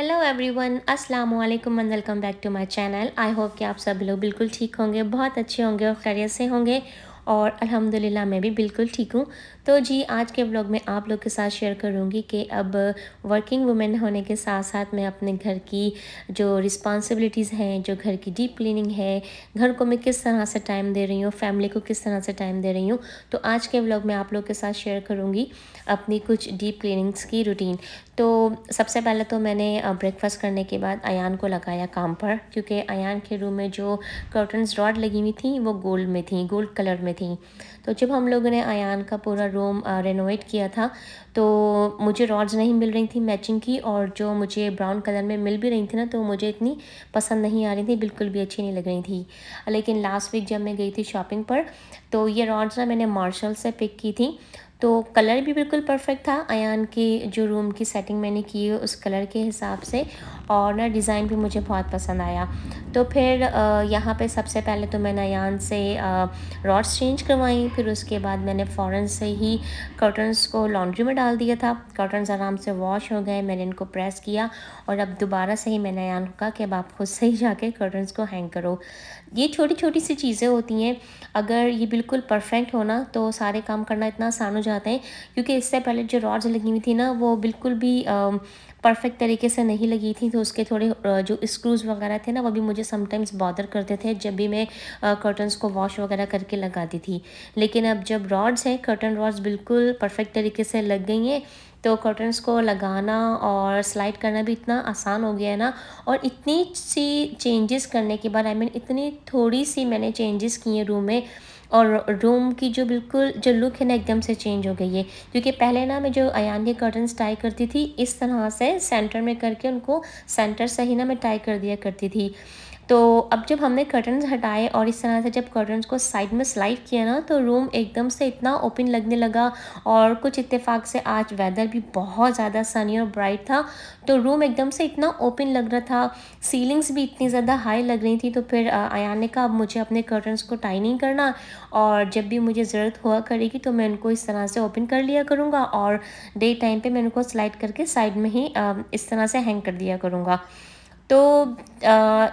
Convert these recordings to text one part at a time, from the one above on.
Hello everyone, अस्सलाम वालेकुम and welcome back to my channel. I hope कि आप सब लोग बिल्कुल ठीक होंगे, बहुत अच्छे होंगे और खैरियत से होंगे। और अल्हम्दुलिल्लाह मैं भी बिल्कुल ठीक हूँ। तो जी, आज के व्लॉग में आप लोग के साथ शेयर करूँगी कि अब वर्किंग वुमेन होने के साथ साथ मैं अपने घर की जो रिस्पॉन्सिबिलिटीज़ हैं, जो घर की डीप क्लीनिंग है, घर को मैं किस तरह से टाइम दे रही हूँ, फैमिली को किस तरह से टाइम दे रही हूँ। तो आज के व्लॉग में आप लोग के साथ शेयर करूँगी अपनी कुछ डीप क्लीनिंग्स की रूटीन। तो सबसे पहले तो मैंने ब्रेकफ़ास्ट करने के बाद अयान को लगाया काम पर, क्योंकि अयान के रूम में जो कर्टन्स रॉड लगी हुई थी वो गोल्ड में थी, गोल्ड कलर में थी। तो जब हम लोगों ने अयान का पूरा रूम रेनोवेट किया था, तो मुझे रॉड्स नहीं मिल रही थी मैचिंग की, और जो मुझे ब्राउन कलर में मिल भी रही थी ना, तो मुझे इतनी पसंद नहीं आ रही थी, बिल्कुल भी अच्छी नहीं लग रही थी। लेकिन लास्ट वीक जब मैं गई थी शॉपिंग पर, तो ये रॉड्स ना मैंने मार्शल से पिक की थी। तो कलर भी बिल्कुल परफेक्ट था, अयान की जो रूम की सेटिंग मैंने की है उस कलर के हिसाब से, और ना डिज़ाइन भी मुझे बहुत पसंद आया। तो फिर यहाँ पे सबसे पहले तो मैंने अयान से रॉड्स चेंज करवाई, फिर उसके बाद मैंने फ़ौरन से ही कर्टन्स को लॉन्ड्री में डाल दिया था। कर्टन्स आराम से वॉश हो गए, मैंने इनको प्रेस किया, और अब दोबारा से ही मैंने अयान को कहा कि अब आप खुद से ही जाके कर्टन्स को हैंग करो। ये छोटी छोटी सी चीज़ें होती हैं, अगर ये बिल्कुल परफेक्ट हो ना तो सारे काम करना इतना आसान हो जाते हैं। क्योंकि इससे पहले जो रॉड्स लगी हुई थी ना, वो बिल्कुल भी परफेक्ट तरीके से नहीं लगी थी, तो उसके थोड़े जो स्क्रूज़ वगैरह थे ना, वो भी मुझे समटाइम्स बॉदर करते थे जब भी मैं कर्टन्स को वॉश वगैरह करके लगाती थी। लेकिन अब जब रॉड्स हैं, कर्टन रॉड्स बिल्कुल परफेक्ट तरीके से लग गई हैं, तो कर्टन्स को लगाना और स्लाइड करना भी इतना आसान हो गया है ना। और इतनी सी चेंजेस करने के बाद, आई मीन इतनी थोड़ी सी मैंने चेंजेस किए रूम में, और रूम की जो बिल्कुल जो लुक है ना, एकदम से चेंज हो गई है। क्योंकि पहले ना मैं जो अयान के कर्टन्स टाई करती थी, इस तरह से सेंटर में करके उनको सेंटर से ही ना मैं टाई कर दिया करती थी। तो अब जब हमने कर्टन्स हटाए और इस तरह से जब कर्टन्स को साइड में स्लाइड किया ना, तो रूम एकदम से इतना ओपन लगने लगा। और कुछ इत्तेफाक से आज वेदर भी बहुत ज़्यादा सनी और ब्राइट था, तो रूम एकदम से इतना ओपन लग रहा था। सीलिंग्स भी इतनी ज़्यादा हाई लग रही थी। तो फिर अयान ने कहा अब मुझे अपने कर्टन्स को टाई नहीं करना, और जब भी मुझे ज़रूरत हुआ करेगी तो मैं उनको इस तरह से ओपन कर लिया करूँगा, और डे टाइम पे मैं उनको स्लाइड करके साइड में ही इस तरह से हैंग कर दिया करूँगा। तो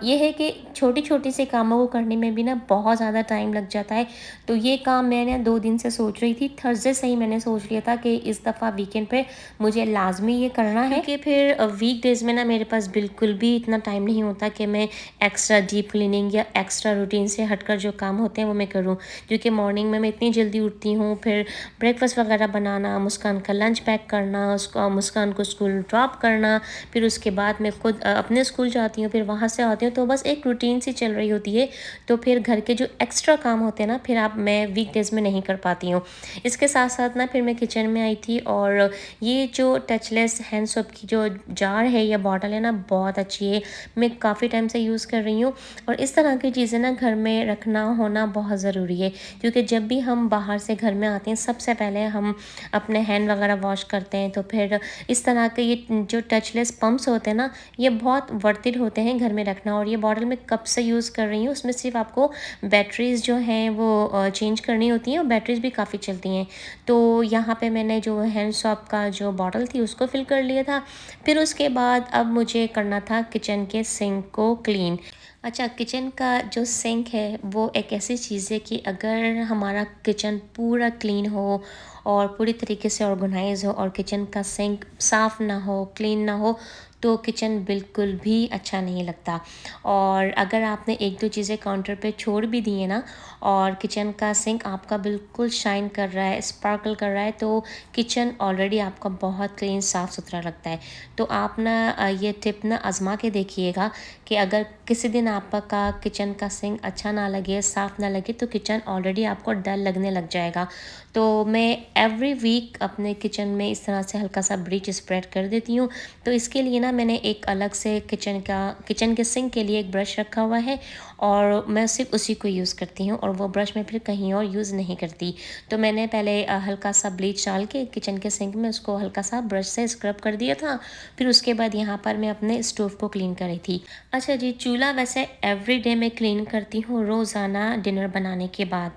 ये है कि छोटी-छोटी से कामों को करने में भी ना बहुत ज़्यादा टाइम लग जाता है। तो ये काम मैंने 2 दिन से सोच रही थी, थर्सडे से ही मैंने सोच लिया था कि इस दफ़ा वीकेंड पे मुझे लाज़मी ये करना है, क्योंकि फिर वीकडेज़ में ना मेरे पास बिल्कुल भी इतना टाइम नहीं होता कि मैं एक्स्ट्रा डीप क्लीनिंग या एक्स्ट्रा रूटीन से हटकर जो काम होते हैं वो मैं करूँ। क्योंकि मॉर्निंग में मैं इतनी जल्दी उठती हूँ, फिर ब्रेकफ़ास्ट वगैरह बनाना, मुस्कान का लंच पैक करना, उसको मुस्कान को स्कूल ड्रॉप करना, फिर उसके बाद मैं खुद अपने स्कूल जाती हूँ, फिर वहाँ से आती हूँ, तो बस एक रूटीन सी चल रही होती है। तो फिर घर के जो एक्स्ट्रा काम होते हैं ना, फिर आप मैं वीकडेज़ में नहीं कर पाती हूँ। इसके साथ साथ ना फिर मैं किचन में आई थी, और ये जो टचलेस हैंड सोप की जो जार है या बॉटल है ना, बहुत अच्छी है, मैं काफ़ी टाइम से यूज़ कर रही हूँ। और इस तरह की चीज़ें ना घर में रखना होना बहुत ज़रूरी है, क्योंकि जब भी हम बाहर से घर में आते हैं, सबसे पहले हम अपने हैंड वगैरह वॉश करते हैं। तो फिर इस तरह के ये जो टचलेस पम्प्स होते हैं ना, ये बहुत वर्थ इट होते हैं घर में रखना। और ये बॉटल मैं कब से यूज़ कर रही हूँ, उसमें सिर्फ आपको बैटरीज़ जो हैं वो चेंज करनी होती हैं, और बैटरीज़ भी काफ़ी चलती हैं। तो यहाँ पे मैंने जो हैंड सोप का जो बॉटल थी उसको फिल कर लिया था। फिर उसके बाद अब मुझे करना था किचन के सिंक को क्लीन। अच्छा, किचन का जो सिंक है वो एक ऐसी चीज़ है कि अगर हमारा किचन पूरा क्लीन हो और पूरी तरीके से ऑर्गेनाइज हो, और किचन का सिंक साफ़ ना हो, क्लीन ना हो, तो किचन बिल्कुल भी अच्छा नहीं लगता। और अगर आपने एक दो चीज़ें काउंटर पे छोड़ भी दी है ना, और किचन का सिंक आपका बिल्कुल शाइन कर रहा है, स्पार्कल कर रहा है, तो किचन ऑलरेडी आपका बहुत क्लीन साफ़ सुथरा लगता है। तो आप ना ये टिप ना आज़मा के देखिएगा कि अगर किसी दिन आपका किचन का सिंक अच्छा ना लगे, साफ़ ना लगे, तो किचन ऑलरेडी आपको डल लगने लग जाएगा। तो मैं एवरी वीक अपने किचन में इस तरह से हल्का सा ब्लीच स्प्रेड कर देती हूँ। तो इसके लिए ना मैंने एक अलग से किचन के सिंक के लिए एक ब्रश रखा हुआ है, और मैं सिर्फ उसी को यूज़ करती हूँ, और वो ब्रश मैं फिर कहीं और यूज़ नहीं करती। तो मैंने पहले हल्का सा ब्लीच डाल के किचन के सिंक में उसको हल्का सा ब्रश से स्क्रब कर दिया था। फिर उसके बाद यहाँ पर मैं अपने स्टोव को क्लीन कर रही थी। अच्छा जी, चूल्हा वैसे एवरीडे मैं क्लीन करती हूँ, रोज़ाना डिनर बनाने के बाद।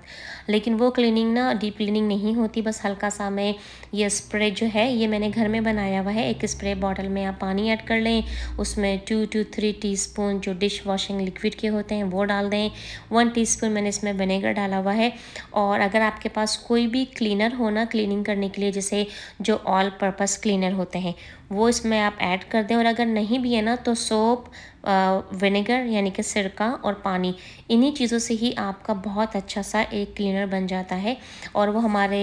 लेकिन वो क्लीनिंग ना डीप क्लीनिंग नहीं होती, बस हल्का सा मैं ये स्प्रे जो है ये मैंने घर में बनाया हुआ है। एक स्प्रे बॉटल में आप पानी ऐड ऐड कर लें, उसमें 2 to 3 टीस्पून जो डिश वॉशिंग लिक्विड के होते हैं वो डाल दें। 1 टीस्पून मैंने इसमें विनेगर डाला हुआ है। और अगर आपके पास कोई भी क्लीनर हो ना क्लीनिंग करने के लिए, जैसे जो ऑल पर्पस क्लीनर होते हैं, वो इसमें आप ऐड कर दें। और अगर नहीं भी है ना तो सोप, विनेगर यानी कि सिरका और पानी, इन्हीं चीज़ों से ही आपका बहुत अच्छा सा एक क्लीनर बन जाता है। और वो हमारे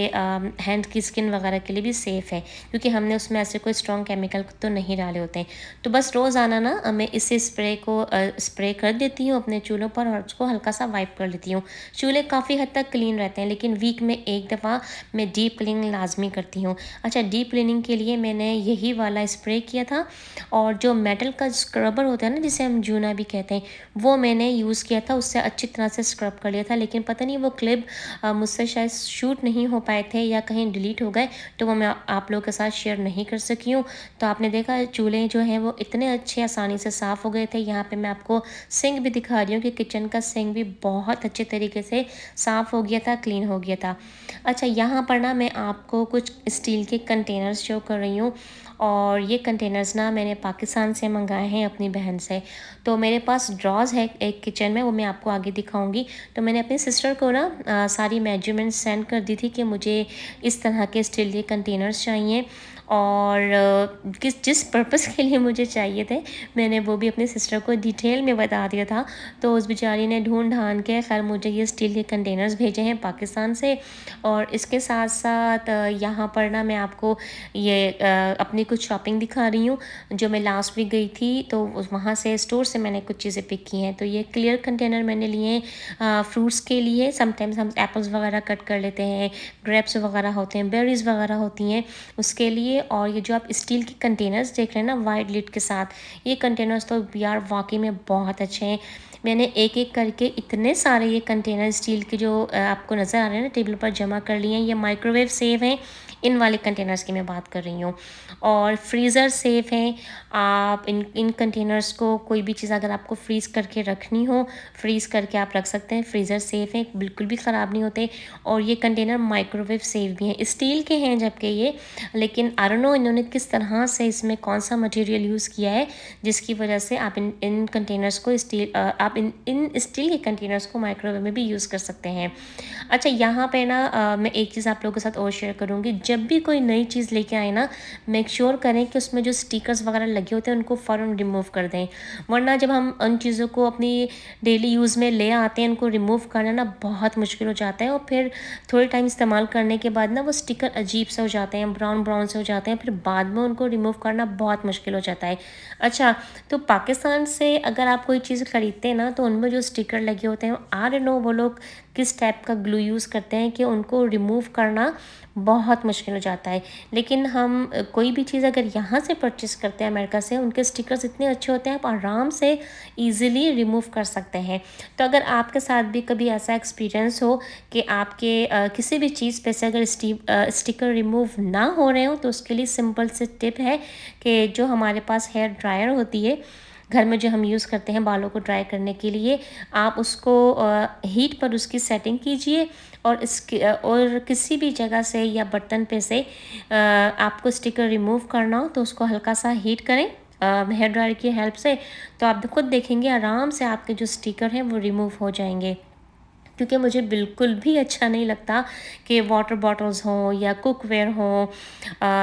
हैंड की स्किन वगैरह के लिए भी सेफ़ है, क्योंकि हमने उसमें ऐसे कोई स्ट्रॉन्ग केमिकल तो नहीं डाले होते हैं। तो बस रोज़ाना ना मैं इसे स्प्रे को स्प्रे कर देती हूँ अपने चूल्हों पर और उसको हल्का सा वाइप कर लेती हूँ। चूल्हे काफ़ी हद तक क्लीन रहते हैं, लेकिन वीक में एक दफ़ा मैं डीप क्लीनिंग लाजमी करती हूँ। अच्छा, डीप क्लीनिंग के लिए मैंने यही वाला स्प्रे किया था। और जो मेटल का स्क्रबर होता है ना, जिसे हम जूना भी कहते हैं, वो मैंने यूज़ किया था। उससे अच्छी तरह से स्क्रब कर लिया था, लेकिन पता नहीं वो क्लिप मुझसे शायद शूट नहीं हो पाए थे या कहीं डिलीट हो गए, तो वो मैं आप लोगों के साथ शेयर नहीं कर सकी हूँ। तो आपने देखा चूल्हे जो हैं वो इतने अच्छे आसानी से साफ़ हो गए थे। यहाँ पे मैं आपको सिंक भी दिखा रही हूँ कि किचन का सिंक भी बहुत अच्छे तरीके से साफ़ हो गया था, क्लीन हो गया था। अच्छा, यहाँ पर ना मैं आपको कुछ स्टील के कंटेनर्स शो कर रही हूँ। और ये कंटेनर्स ना मैंने पाकिस्तान से मंगाए हैं अपनी बहन से। तो मेरे पास ड्रॉज़ है एक किचन में, वो मैं आपको आगे दिखाऊंगी। तो मैंने अपनी सिस्टर को ना सारी मेजरमेंट्स सेंड कर दी थी कि मुझे इस तरह के स्टील के कंटेनर्स चाहिए। और जिस पर्पस के लिए मुझे चाहिए थे, मैंने वो भी अपनी सिस्टर को डिटेल में बता दिया था। तो उस बेचारी ने ढूंढ ढांढ के खैर मुझे ये स्टील के कंटेनर्स भेजे हैं पाकिस्तान से। और इसके साथ साथ यहाँ पर ना मैं आपको ये अपनी कुछ शॉपिंग दिखा रही हूँ। जो मैं लास्ट वीक गई थी तो वहाँ से स्टोर से मैंने कुछ चीज़ें पिक की हैं। तो ये क्लियर कंटेनर मैंने लिए हैं फ्रूट्स के लिए। समटाइम्स हम एप्पल्स वगैरह कट कर लेते हैं, ग्रेप्स वगैरह होते हैं, बेरीज़ वगैरह होती हैं, उसके लिए। और ये जो आप स्टील के कंटेनर्स देख रहे हैं ना वाइड लिड के साथ, ये कंटेनर्स तो यार वाकई में बहुत अच्छे हैं। मैंने एक एक करके इतने सारे ये कंटेनर स्टील के जो आपको नज़र आ रहे हैं ना टेबल पर जमा कर लिए हैं। ये माइक्रोवेव सेफ हैं, इन वाले कंटेनर्स की मैं बात कर रही हूँ। और फ्रीज़र सेफ़ हैं। आप इन कंटेनर्स को कोई भी चीज़ अगर आपको फ्रीज़ करके रखनी हो, फ्रीज़ करके आप रख सकते हैं। फ्रीज़र सेफ़ हैं, बिल्कुल भी ख़राब नहीं होते। और ये कंटेनर माइक्रोवेव सेफ़ भी हैं, स्टील के हैं जबकि ये, लेकिन आई डोंट नो इन्होंने किस तरह से इसमें कौन सा मटेरियल यूज़ किया है, जिसकी वजह से आप इन कंटेनर्स को आप इन स्टील के कंटेनर्स को माइक्रोवेव में भी यूज़ कर सकते हैं। अच्छा, यहाँ पे ना मैं एक चीज़ आप लोगों के साथ और शेयर करूँगी। जब भी कोई नई चीज़ लेके आए ना, मेक श्योर करें कि उसमें जो स्टिकर्स वगैरह लगे होते हैं उनको फ़ौरन रिमूव कर दें। वरना जब हम उन चीज़ों को अपनी डेली यूज़ में ले आते हैं, उनको रिमूव करना ना बहुत मुश्किल हो जाता है। और फिर थोड़े टाइम इस्तेमाल करने के बाद ना वो स्टिकर अजीब से हो जाते हैं, ब्राउन ब्राउन से हो जाते हैं, फिर बाद में उनको रिमूव करना बहुत मुश्किल हो जाता है। अच्छा, तो पाकिस्तान से अगर आप कोई चीज़ ख़रीदते हैं ना, तो उनमें जो स्टिकर लगे होते हैं, आई डोंट नो वो लोग किस टाइप का ग्लू यूज़ करते हैं कि उनको रिमूव करना बहुत मुश्किल हो जाता है। लेकिन हम कोई भी चीज़ अगर यहाँ से परचेस करते हैं अमेरिका से, उनके स्टिकर्स इतने अच्छे होते हैं, आप आराम से ईज़िली रिमूव कर सकते हैं। तो अगर आपके साथ भी कभी ऐसा एक्सपीरियंस हो कि आपके किसी भी चीज़ पे से अगर स्टिकर रिमूव ना हो रहे हो, तो उसके लिए सिंपल से टिप है कि जो हमारे पास हेयर ड्रायर होती है घर में, जो हम यूज़ करते हैं बालों को ड्राई करने के लिए, आप उसको हीट पर उसकी सेटिंग कीजिए। और और किसी भी जगह से या बर्तन पे से आपको स्टिकर रिमूव करना हो तो उसको हल्का सा हीट करें हेयर ड्रायर की हेल्प से। तो आप खुद देखेंगे आराम से आपके जो स्टिकर हैं वो रिमूव हो जाएंगे। क्योंकि मुझे बिल्कुल भी अच्छा नहीं लगता कि वाटर बॉटल्स हों या कुकवेयर हों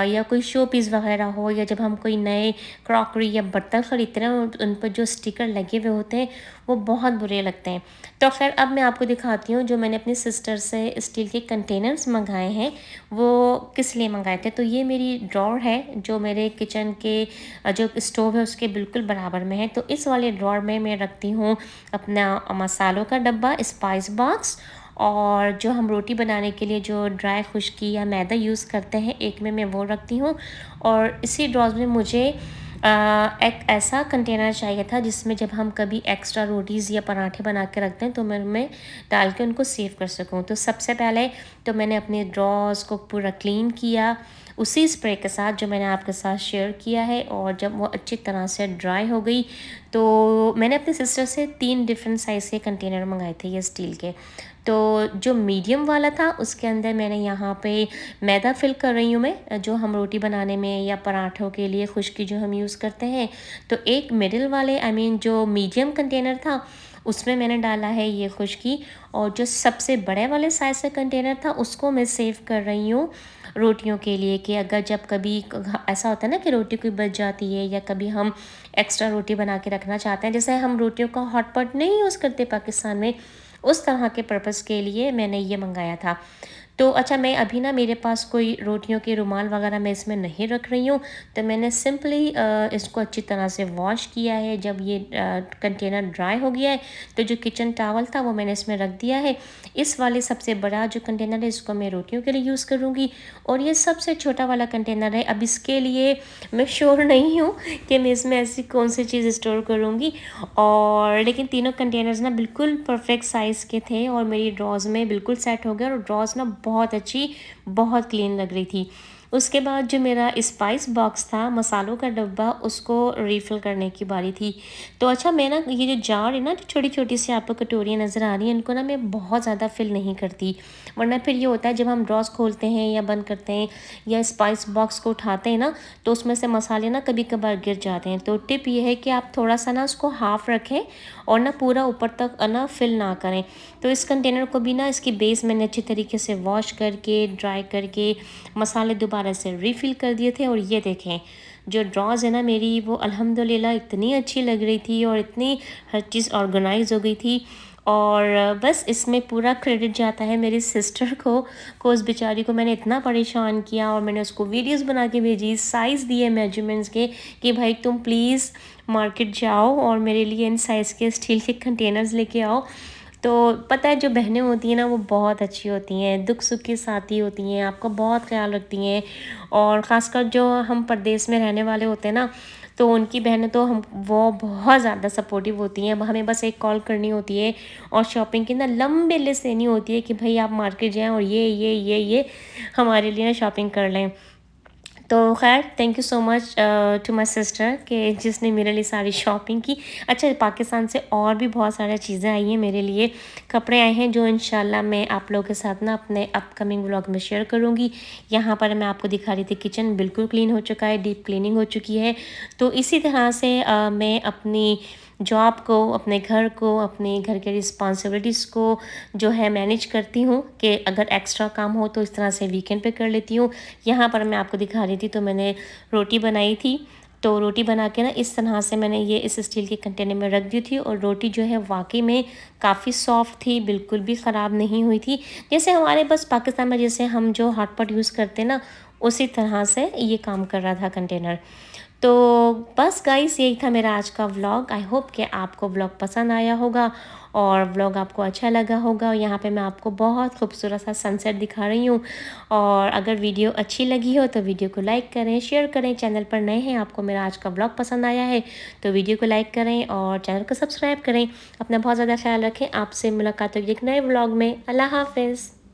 या कोई शो पीस वगैरह हो, या जब हम कोई नए क्रॉकरी या बर्तन ख़रीदते हैं उन पर जो स्टिकर लगे हुए होते हैं वो बहुत बुरे लगते हैं। तो खैर अब मैं आपको दिखाती हूँ जो मैंने अपनी सिस्टर से स्टील के कंटेनर्स मंगाए हैं वो किस लिए मंगाए थे। तो ये मेरी ड्रॉर है जो मेरे किचन के जो स्टोव है उसके बिल्कुल बराबर में है। तो इस वाले ड्रॉर में मैं रखती हूँ अपना मसालों का डब्बा, स्पाइस बॉक्स, और जो हम रोटी बनाने के लिए जो ड्राई खुश्की या मैदा यूज़ करते हैं, एक में मैं वो रखती हूँ। और इसी ड्रॉज में मुझे एक ऐसा कंटेनर चाहिए था जिसमें जब हम कभी एक्स्ट्रा रोटीज़ या पराठे बना के रखते हैं तो मैं उनमें डाल के उनको सेव कर सकूं। तो सबसे पहले तो मैंने अपने ड्रॉज को पूरा क्लीन किया, उसी स्प्रे के साथ जो मैंने आपके साथ शेयर किया है। और जब वो अच्छी तरह से ड्राई हो गई तो मैंने अपनी सिस्टर से 3 डिफरेंट साइज़ के कंटेनर मंगाए थे ये स्टील के। तो जो मीडियम वाला था उसके अंदर मैंने यहाँ पे मैदा फिल कर रही हूँ मैं, जो हम रोटी बनाने में या पराठों के लिए खुश्की जो हम यूज़ करते हैं। तो एक मिडिल वाले जो मीडियम कंटेनर था उसमें मैंने डाला है ये खुश्की, और जो सबसे बड़े वाले साइज़ का कंटेनर था उसको मैं सेव कर रही हूँ रोटियों के लिए, कि अगर जब कभी ऐसा होता है ना कि रोटी कोई बच जाती है या कभी हम एक्स्ट्रा रोटी बना के रखना चाहते हैं, जैसे हम रोटियों का हॉटपॉट नहीं यूज़ करते पाकिस्तान में, उस तरह के पर्पज़ के लिए मैंने ये मंगाया था। तो अच्छा, मैं अभी ना मेरे पास कोई रोटियों के रुमाल वगैरह मैं इसमें नहीं रख रही हूँ, तो मैंने सिंपली इसको अच्छी तरह से वॉश किया है। जब ये कंटेनर ड्राई हो गया है तो जो किचन टॉवल था वो मैंने इसमें रख दिया है। इस वाले सबसे बड़ा जो कंटेनर है इसको मैं रोटियों के लिए यूज़ करूँगी, और ये सबसे छोटा वाला कंटेनर है। अब इसके लिए मैं श्योर नहीं हूँ कि मैं इसमें ऐसी कौन सी चीज़ स्टोर करूँगी, और लेकिन तीनों कंटेनर्स ना बिल्कुल परफेक्ट साइज़ के थे और मेरी ड्रॉज़ में बिल्कुल सेट हो गया, और ड्रॉज़ ना बहुत अच्छी, बहुत क्लीन लग रही थी। उसके बाद जो मेरा स्पाइस बॉक्स था, मसालों का डब्बा, उसको रीफ़िल करने की बारी थी। तो अच्छा, मैं ना ये जो जार है ना, जो छोटी-छोटी सी आपको कटोरियाँ नज़र आ रही हैं, इनको ना मैं बहुत ज़्यादा फ़िल नहीं करती। वरना फिर ये होता है जब हम ड्रॉज़ खोलते हैं या बंद करते हैं या स्पाइस बॉक्स को उठाते हैं ना, तो उसमें से मसाले ना कभी-कभार गिर जाते हैं। तो टिप ये है कि आप थोड़ा-सा ना उसको हाफ़ रखें और ना पूरा ऊपर तक ना फ़िल ना करें। तो इस कंटेनर को भी ना, इसकी बेस मैंने अच्छी तरीके से वॉश करके, ड्राई करके, मसाले दोबारा से रीफ़िल कर दिए थे। और ये देखें, जो ड्रॉज़ है ना मेरी, वो अल्हम्दुलिल्लाह इतनी अच्छी लग रही थी और इतनी हर चीज़ ऑर्गेनाइज़ हो गई थी। और बस इसमें पूरा क्रेडिट जाता है मेरी सिस्टर को उस बेचारी को मैंने इतना परेशान किया, और मैंने उसको वीडियोस बना के भेजी, साइज़ दिए मेजरमेंट्स के, कि भाई तुम प्लीज़ मार्केट जाओ और मेरे लिए इन साइज़ के स्टील के कंटेनर्स लेके आओ। तो पता है, जो बहनें होती हैं ना वो बहुत अच्छी होती हैं, दुख सुख की साथी होती हैं, आपका बहुत ख्याल रखती हैं। और ख़ासकर जो हम परदेश में रहने वाले होते हैं ना, तो उनकी बहनें तो हम वो बहुत ज़्यादा सपोर्टिव होती हैं। हमें बस एक कॉल करनी होती है और शॉपिंग की ना लंबी लिस्ट देनी होती है कि भाई आप मार्केट जाएँ और ये हमारे लिए ना शॉपिंग कर लें। तो ख़ैर, thank you so much to my sister कि जिसने मेरे लिए सारी शॉपिंग की। अच्छा, पाकिस्तान से और भी बहुत सारी चीज़ें आई हैं मेरे लिए, कपड़े आए हैं जो इंशाल्लाह मैं आप लोगों के साथ ना अपने अपकमिंग व्लॉग में शेयर करूँगी। यहाँ पर मैं आपको दिखा रही थी किचन बिल्कुल क्लीन हो चुका है, डीप क्लीनिंग हो चुकी है। तो इसी तरह से मैं अपनी जॉब को, अपने घर को, अपने घर के रिस्पॉन्सिबिलिटीज़ को जो है मैनेज करती हूँ, कि अगर एक्स्ट्रा काम हो तो इस तरह से वीकेंड पे कर लेती हूँ। यहाँ पर मैं आपको दिखा रही थी, तो मैंने रोटी बनाई थी। तो रोटी बना के ना इस तरह से मैंने ये इस स्टील के कंटेनर में रख दी थी, और रोटी जो है वाकई में काफ़ी सॉफ्ट थी, बिल्कुल भी ख़राब नहीं हुई थी। जैसे हमारे बस पाकिस्तान में जैसे हम जो हॉटपॉट यूज़ करते हैं ना, उसी तरह से ये काम कर रहा था कंटेनर। तो बस गाइस, यही था मेरा आज का व्लॉग। आई होप कि आपको व्लॉग पसंद आया होगा और व्लॉग आपको अच्छा लगा होगा। और यहाँ पे मैं आपको बहुत खूबसूरत सा सनसेट दिखा रही हूँ। और अगर वीडियो अच्छी लगी हो तो वीडियो को लाइक करें, शेयर करें। चैनल पर नए हैं, आपको मेरा आज का व्लॉग पसंद आया है तो वीडियो को लाइक करें और चैनल को सब्सक्राइब करें। अपना बहुत ज़्यादा ख्याल रखें। आपसे मुलाकात होगी एक नए व्लॉग में। अल्लाह हाफ़िज़।